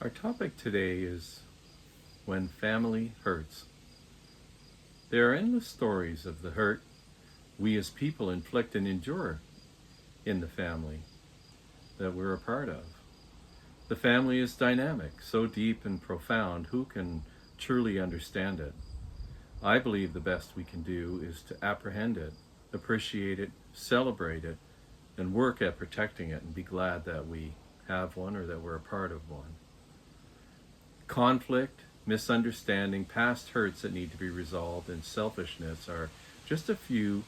Our topic today is when family hurts. There are endless stories of the hurt we as people inflict and endure in the family that we're a part of. The family is dynamic, so deep and profound, who can truly understand it? I believe the best we can do is to apprehend it, appreciate it, celebrate it, and work at protecting it and be glad that we have one or that we're a part of one. Conflict, misunderstanding, past hurts that need to be resolved, and selfishness are just a few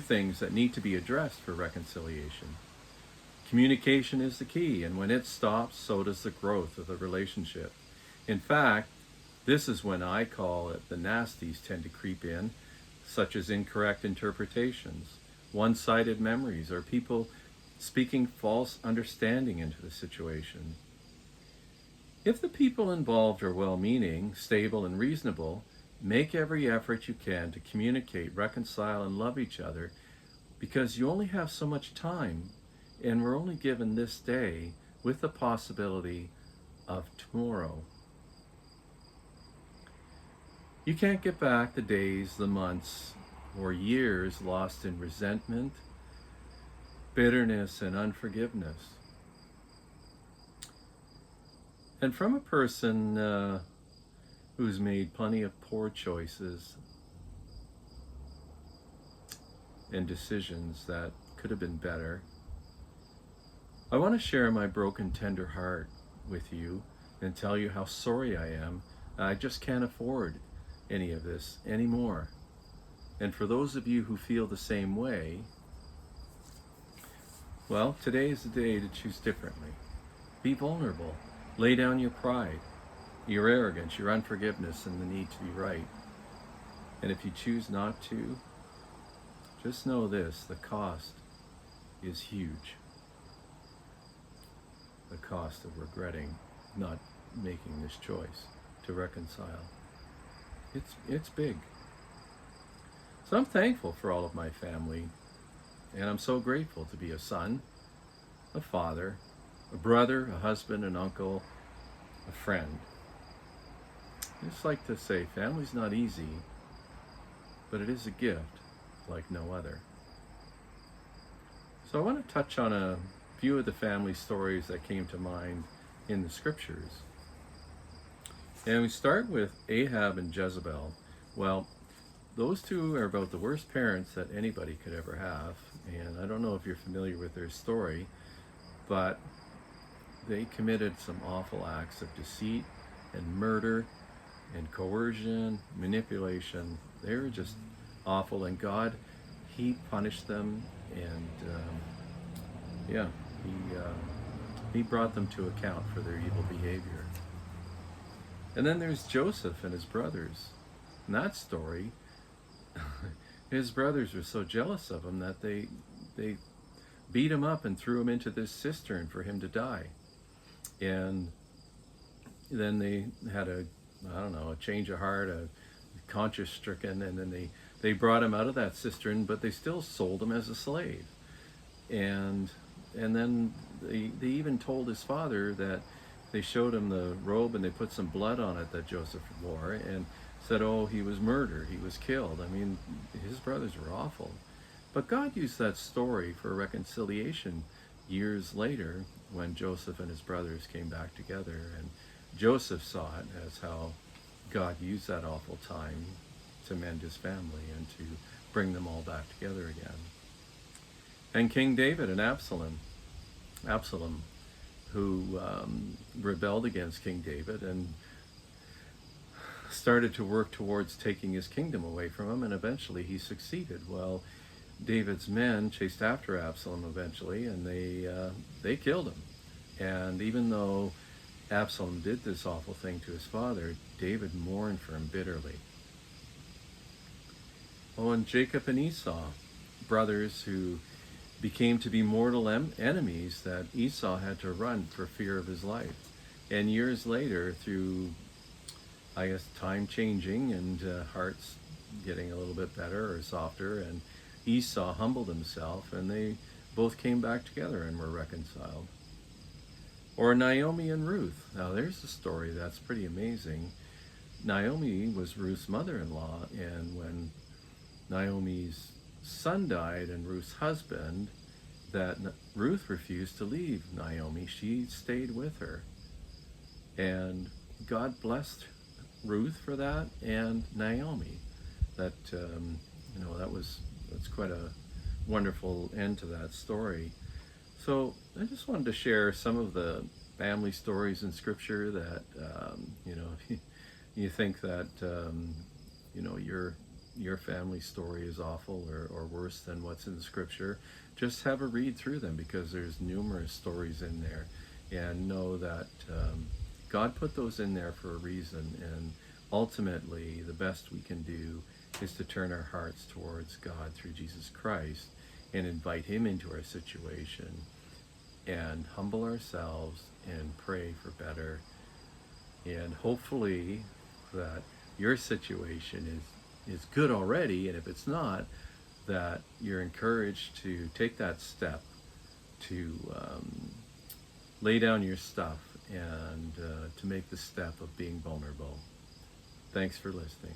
things that need to be addressed for reconciliation. Communication is the key, and when it stops, so does the growth of the relationship. In fact, this is when I call it the nasties tend to creep in, such as incorrect interpretations, one sided memories, or people speaking false understanding into the situation. If the people involved are well meaning, stable, and reasonable, make every effort you can to communicate, reconcile, and love each other because you only have so much time and we're only given this day with the possibility of tomorrow. You can't get back the days, the months, or years lost in resentment, bitterness, and unforgiveness. And from a person who's made plenty of poor choices and decisions that could have been better, I want to share my broken, tender heart with you and tell you how sorry I am. I just can't afford any of this anymore. And for those of you who feel the same way, well, today is the day to choose differently. Be vulnerable. Lay down your pride, your arrogance, your unforgiveness, and the need to be right. And if you choose not to, just know this, the cost is huge. The cost of regretting not making this choice to reconcile. It's big. So I'm thankful for all of my family, and I'm so grateful to be a son, a father, a brother, a husband, an uncle, a friend. I just like to say, family's not easy, but it is a gift like no other. So I want to touch on a few of the family stories that came to mind in the scriptures. And we start with Ahab and Jezebel. Well, those two are about the worst parents that anybody could ever have. And I don't know if you're familiar with their story, but they committed some awful acts of deceit and murder and coercion, manipulation. They were just awful, and God, He punished them, and yeah, He brought them to account for their evil behavior. And then there's Joseph and his brothers. In that story, his brothers were so jealous of him that they beat him up and threw him into this cistern for him to die. And then they had a change of heart, a conscience stricken, and then they brought him out of that cistern, but they still sold him as a slave. And then they even told his father that they showed him the robe and they put some blood on it that Joseph wore and said, oh, he was murdered, he was killed. I mean, his brothers were awful. But God used that story for reconciliation years later when Joseph and his brothers came back together. And Joseph saw it as how God used that awful time to mend his family and to bring them all back together again. And King David and Absalom, who rebelled against King David and started to work towards taking his kingdom away from him, and eventually he succeeded. Well, David's men chased after Absalom eventually, and they killed him. And even though Absalom did this awful thing to his father, David mourned for him bitterly. Oh, and Jacob and Esau, brothers who became to be mortal enemies that Esau had to run for fear of his life. And years later, through, I guess, time changing and hearts getting a little bit better or softer, and Esau humbled himself, and they both came back together and were reconciled. Or Naomi and Ruth. Now there's a story that's pretty amazing. Naomi was Ruth's mother-in-law, and when Naomi's son died and Ruth's husband, that Ruth refused to leave Naomi. She stayed with her. And God blessed Ruth for that, and Naomi. That that's quite a wonderful end to that story. So I just wanted to share some of the family stories in Scripture that if you think that your family story is awful or worse than what's in the Scripture, just have a read through them, because there's numerous stories in there, and know that God put those in there for a reason. And ultimately, the best we can do is to turn our hearts towards God through Jesus Christ and invite Him into our situation and humble ourselves and pray for better. And hopefully that your situation is good already, and if it's not, that you're encouraged to take that step to lay down your stuff and to make the step of being vulnerable. Thanks for listening.